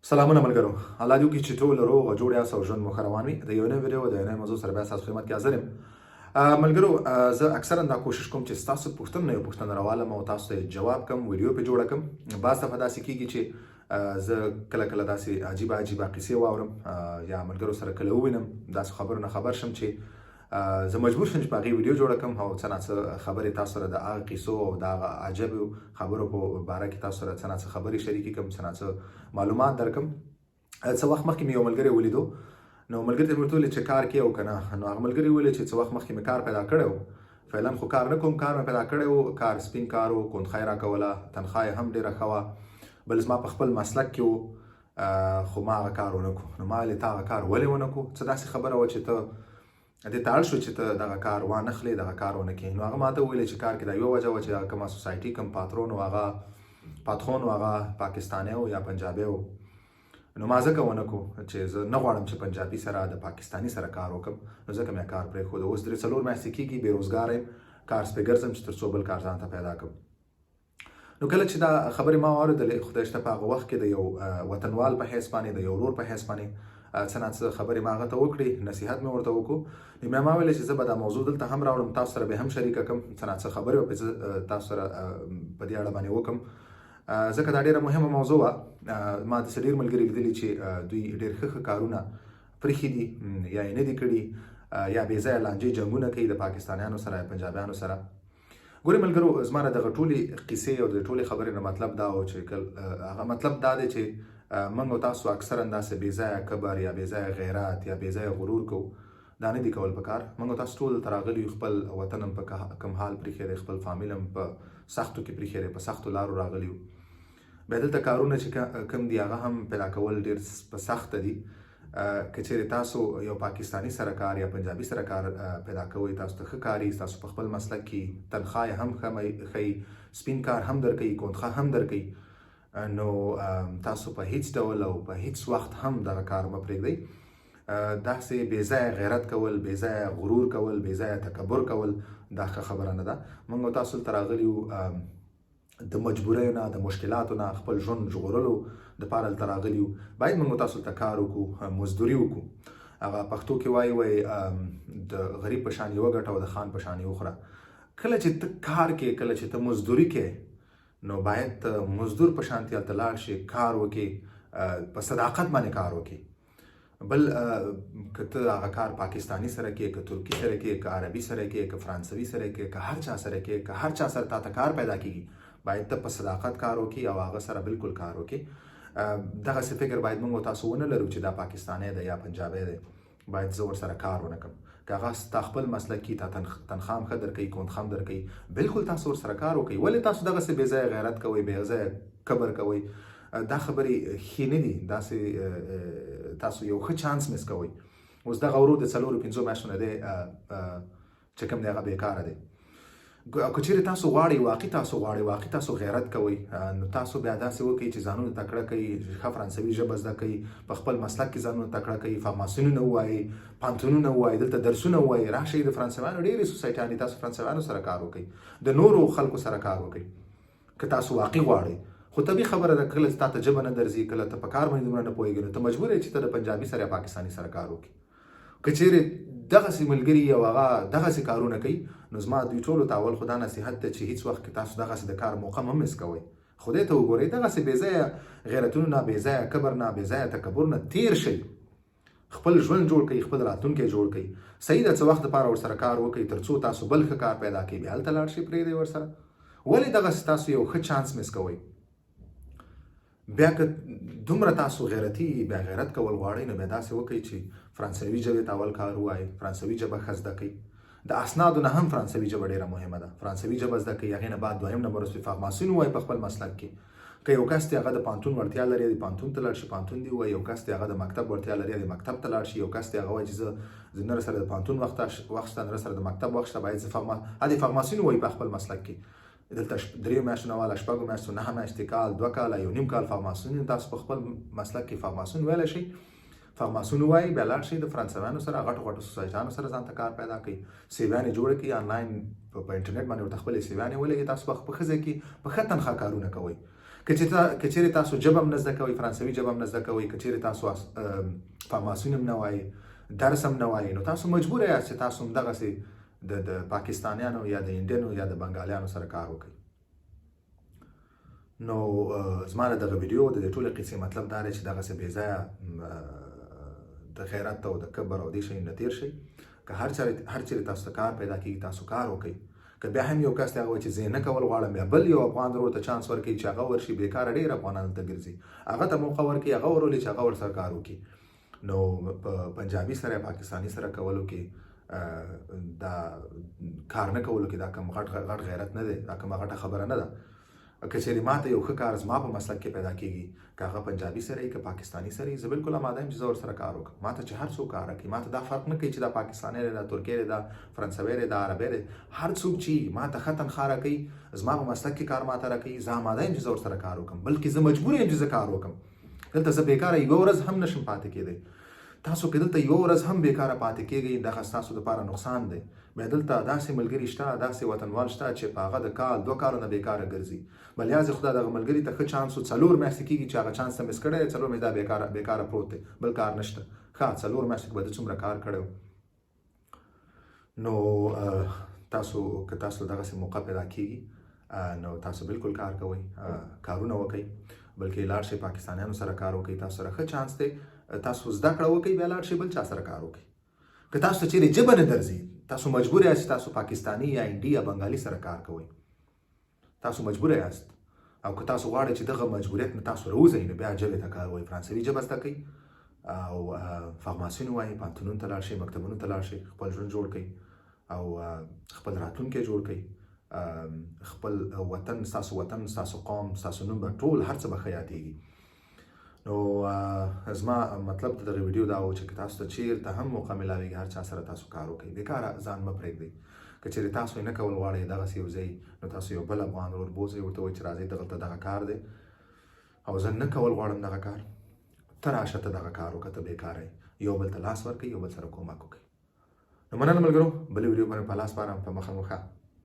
سلامونه ملګرو، الله دې وکړي چې ټول روغ او جوړ یاست او ژوند مو ښه روان وي. د یو نوې ویډیو د یو نوې موضوع سره بیا ستاسو خدمت کې حاضر یم. ملګرو، زه اکثرا دا کوشش کوم چې ستاسو پوښتنه یو پوښتنه راوالم او تاسو ته جواب کوم، ویډیو پې جوړه کړم. بعض دفعه داسې کېږي چې زه کله کله داسې عجیبه قصې واورم یا ملګرو سره کله ووینم، داسې خبرو نه خبر شم چې زه مجبور شم چې په هغې ویډیو جوړه کړم او څه ناڅه خبرې تاسو سره د هغه قیصو او د هغه عجبو خبرو په باره کې تاسو سره څه ناڅه خبرې شریکې کړم، څه ناڅه معلومات درکړم. څه وخت مخکې مې یو ملګری ولیدو، نو ملګري ته مې ورته وویل چې کار کوې او که نه. نو هغه ملګري وویل چې څه وخت مخکې مې کار پیدا کړی و. فعلا خو کار نه کوم، کار مې پیدا کړی و، کار سپین کار و، کونډخای راکوله، تنخوا یې هم ډېره ښه وه، بل زما په خپل مسلک کې و، خو ما هغه کار ونه کړو. نو ما ویلې تا هغه کار ولې ونه کړو؟ څه داسې خبره وه چې ته دې ته اړ شو چې ته دغه کار وانخلې، دغه کار ونه کړې. نو هغه ما ته وویلې چې کار کې دا یوه وجه وه چې هغه کومه سوسایټي کوم پاترون و هغه پاکستانی و یا پنجابی و. نو ما ځکه ونه کړو چې زه نه غواړم چې پنجابي سره د پاکستاني سره کار وکړم، نو ځکه مې کار پرېښود. اوس 3-4 میاشتې کېږي بېروزګاره یم، کار سپې ګرځم چې تر څو بل کار ځان ته پیدا کړم. نو کله چې دا خبرې ما واورېدلې، خدای شته په هغه وخت کې د یو وطنوال په حیث باندې، د یو ورور په حیث باندې څه ناڅه خبرې ما هغه ته وکړې، نصیحت مې ورته وکړو. نو بیا ما ویلې چې زه به دا موضوع دلته هم راوړم، تاسو سره به هم شریکه کړم، څه ناڅه خبرې به زه تاسو سره په دې اړه باندې وکړم، ځکه دا ډېره مهمه موضوع وه. ما داسې ډېر ملګري لیدلي چې دوی ډېر ښه کارونه پرېښي دي یا یې نه دي کړي، یا بې ځایه لانجې جنګونه کوي د پاکستانیانو سره یا پنجابیانو سره. ګورې ملګرو، زما نه دغه ټولې قیسې او د ټولې خبرې نه مطلب دا و چې هغه مطلب دا دی چې موږ او تاسو اکثرا داسې بې ځایه کبر یا بې ځایه غیرت یا بې ځایه غرور کوو. دا نه دي کول پکار. موږ او تاسو ټول دلته راغلي یو، خپل وطن هم په کوم حال پرېښی دی، خپل فامیل هم په سختو کې پرېښی دی، په سختو لارو راغلي یو. بیا دلته کارونه چې کوم دي هغه هم پیدا کول ډېر په سخته دي. که چېرې تاسو یو پاکستاني سره کار یا پنجابي سره کار پیدا کوئ، تاسو ته ښه کاري، تاسو په خپل مسلک کې تنخوا یې هم ښه، سپین کار هم درکوي، کونډخوا هم درکوي، نو تاسو په هیڅ ډول او په هیڅ وخت هم دغه کار مه پرېږدئ. داسې بې ځایه غیرت کول، بې ځایه غرور کول، بې ځایه تکبر کول دا ښه خبره نه ده. موږ او تاسو دلته راغلي یو د مجبوریو نه، د مشکلاتو نه خپل ژوند ژغورلو دپاره دلته راغلي یو. باید موږ تاسو ته کار وکړو، مزدوري وکړو. هغه پښتو کې وایي د غریب په شان یې وګټه او د خان په شان یې وخوره. کله چې ته کار کې، کله چې ته مزدوري کې، نو باید ته مزدور په شانتې هلته لاړ شې، کار وکړې، په صداقت باندې کار وکړې. بل که ته هغه کار پاکستاني سره کې، که ترکي سره کې، که عربي سره کې، که فرانسوي سره کې، که هر چا سره کې، که هر چا سره تا ته کار پیدا کېږي، باید ته په صداقت کار وکړي او هغه سره بالکل کار وکړي. دغسې فکر باید موږ تاسو ونه لرو چې دا پاکستانی دی یا پنجابی دی، باید زه ورسره کار ونه کړم. که هغه ستا خپل مسلک کې، تا تنخوا هم ښه درکوي، کونډخوا هم درکوي، بالکل تاسو ورسره کار وکړئ. ولې تاسو دغسې بې ځایه غیرت کوئ، بې ځایه کبر کوئ؟ دا خبرې ښې نه دي. داسې تاسو یو ښه چانس مس کوئ. اوس دغه ورور د 4-5 میاشتو نه دی چې کوم دی هغه بېکاره دی. که چېرې تاسو غواړئ واقعي تاسو غیرت کوئ، نو تاسو بیا داسې وکړئ چې ځانونه تکړه کوئ، ښه فرانسوي ژبه زده کوئ، په خپل مسلک کې ځانونه تکړه کوئ، فارماسونونه ووایئ، پوهنتونونه ووایئ، دلته درسونه ووایئ، راشئ د فرانسویانو ډېرې سوسایټیانې، تاسو فرانسویانو سره کار وکړئ، د نورو خلکو سره کار وکړئ که تاسو واقعي غواړئ. خو طبیعي خبره ده، کله چې تا ته ژبه نه درځي، کله ته په کار باندې دومره نه پوهېږې، نو ته مجبور یې چې ته د پنجابي سره یا پاکستاني سره کار وکړې. که چېرې دغسې ملګري او هغه دغسې کارونه کوي، نو زما دوی ټولو ته اول خو دا نصیحت ده چې هېڅ وخت کې تاسو دغسې د کار موقع مه مس کوئ. خدای ته وګورئ، دغسې بې ځایه غیرتونو نه، بې ځایه کبر نه، بې ځایه تکبر نه تېر شئ. خپل ژوند جوړ کړئ، خپل راتلونکی جوړ کړئ. صحیح ده، څه وخت دپاره ورسره کار وکړئ تر څو تاسو بل ښه کار پیدا کړئ، بیا هلته لاړ شئ، پرېږدئ ورسره. ولې دغسې تاسو یو ښه چانس مس کوئ؟ بیا که دومره تاسو غیرتي بیا غیرت کول غواړئ، نو بیا داسې وکړئ چې فرانسوي ژبې ته اول کار ووایئ، فرانسوي ژبه ښه زده کړئ. د اسنادو نه هم فرانسوي ژبه ډېره مهمه ده. فرانسوي ژبه زده کړئ، هغې نه بعد دویم نمبر وروسته فارماسون ووایئ په خپل مسلک کې. که یو کس دی هغه د پوهنتون وړتیا لري، د پوهنتون ته لاړ شي، پوهنتون دې ووایي. یو کس دی هغه د مکتب وړتیا لري، د مکتب ته لاړ شي. یو کس دی هغه وایي چې زه نه راسره د پوهنتون وخت شته، نه راسره د مکتب وخت شته، باید زه فارماسون ووایي په خپل مسلک کې. دلته 3 میاشتو نه واله، 6 میاشتو، 9 میاشتې، کال، 2 کاله، 1.5 کال فارماسون، تاسو په خپل مسلک کې فارماسون ویلی شئ. فارماسون ووایئ، بیا لاړ شئ د فرانسویانو سره، غټو سوسایټیانو سره ځان ته کار پیدا کړئ، سیویانې جوړې کړئ، آنلاین په انټرنیټ باندې ورته خپلې سیویانې ولګئ. تاسو په ښه ځای کې په ښه تنخوا کارونه کوئ. که چیرې تاسو ژبه هم نه زده کوئ، فرانسوي ژبه هم نه زده کوئ، که چیرې تاسو فارماسون هم نه وایي، درس هم نه وایي، نو تاسو مجبور یاست چې تاسو هم دغسې د پاکستانیانو یا د انډینو یا د بنګالیانو سره کار وکړئ. نو زما د دغه ویډیو د دې ټولې قصې مطلب دا دی چې دغسې بې ځایه د غیرت او د کبر او دې شي نه تېر شئ. که هر چیرې تاسو ته کار پیدا کېږي تاسو کار وکړئ. که بیا هم یو کس ته هغه وایي چې زه یې نه کول غواړم، بیا بل یو افغان ورور ته چانس ورکوي چې هغه ورشي، بېکاره ډېر افغانان دلته ګرځي، هغه ته موقع ورکوي، هغه ورولي چې هغه ورسره کار وکړي. نو په پنجابي سره یا پاکستاني سره کولو کې دا کار نه کولو کې دا کوم غټ غیرت نه دی، دا کومه غټه خبره نه ده. که چیرې ماته یو ښه کار زما په مسلک کې پیدا کېږي، که هغه پنجابي سره وي که پاکستاني سره وي، زه بالکل آماده یم چې زه ورسره کار وکړم. ماته چې هر څوک کار راکړي، ماته دا فرق نه کوي چې دا پاکستاني دی، دا ترکی دی، دا فرانسوی دی، دا عربی دی، هر څوک چې ماته ښه تنخوا راکوي، زما په مسلک کې کار ماته راکوي، زه آماده یم چې زه ورسره کار وکړم، بلکې زه مجبور یم چې زه کار وکړم. دلته زه بېکاره یوه ورځ هم نشم پاتې کېدی. تاسو که دلته یوه ورځ هم بېکاره پاتې کېږئ، دغه ستاسو دپاره نقصان دی. بیا دلته داسې ملګري شته، داسې وطنوال شته چې په هغه د کال 2 کالونه بېکاره ګرځي. بل یازې خدا دغه ملګري ته ښه چانس و، 4 میاشتې کېږي چې هغه چانس ته مس کړی دی، 4 میاشتې دا بېکاره پروت دی، بل کار نشته. ښه 4 میاشتې کې به ده څومره کار کړی. نو تاسو که تاسو دغسې موقع پیدا کېږي، نو تاسو بالکل کار کوئ، کارونه وکئ، بلکې لاړ شئ پاکستانیانو سره کار وکئ. تاسو سره ښه چانس دی، تاسو زده کړه وکئ، بیا لاړ شئ بل چا سره کار وکئ. که تاسو ته چیرې ژبه نه درځي، تاسو مجبور یاست چې تاسو پاکستاني یا هندي یا بنګالي سره کار کوئ. تاسو مجبور یاست. او که تاسو غواړئ چې دغه مجبوریت نه تاسو راوځئ، نو بیا ژبې ته کار وایئ، فرانسوي ژبه زده کړئ او فارماسون ووایئ، پوهنتونونو ته لاړ شئ، مکتبونو ته لاړ شئ، خپل ژوند جوړ کړئ او خپل راتلونکی جوړ کړئ. خپل وطن، ستاسو وطن، ستاسو قوم، ستاسو نوم به ټول هر څه به ښه یادېږي. نو زما مطلب د دغه ویډیو دا و چې تاسو ته چیرته هم موقع میلاویږي، هر چا سره تاسو کار وکړئ، بېکاره ځان مه پرېږدئ. که چیرې تاسو یې نه کول غواړئ دغسې یو ځای، نو تاسو یو بل افغان ورور بوځئ، ورته وایئ چې راځئ دغلته دغه کار دی او زه نه کول غواړم دغه کار، ته راشه ته دغه کار وکړه، ته بېکاره یې، یو بل ته لاس ورکړئ، یو بل سره کومک وکړئ. نو مننه ملګرو، بلې ویډیو باندې په لاس بارم په مخه.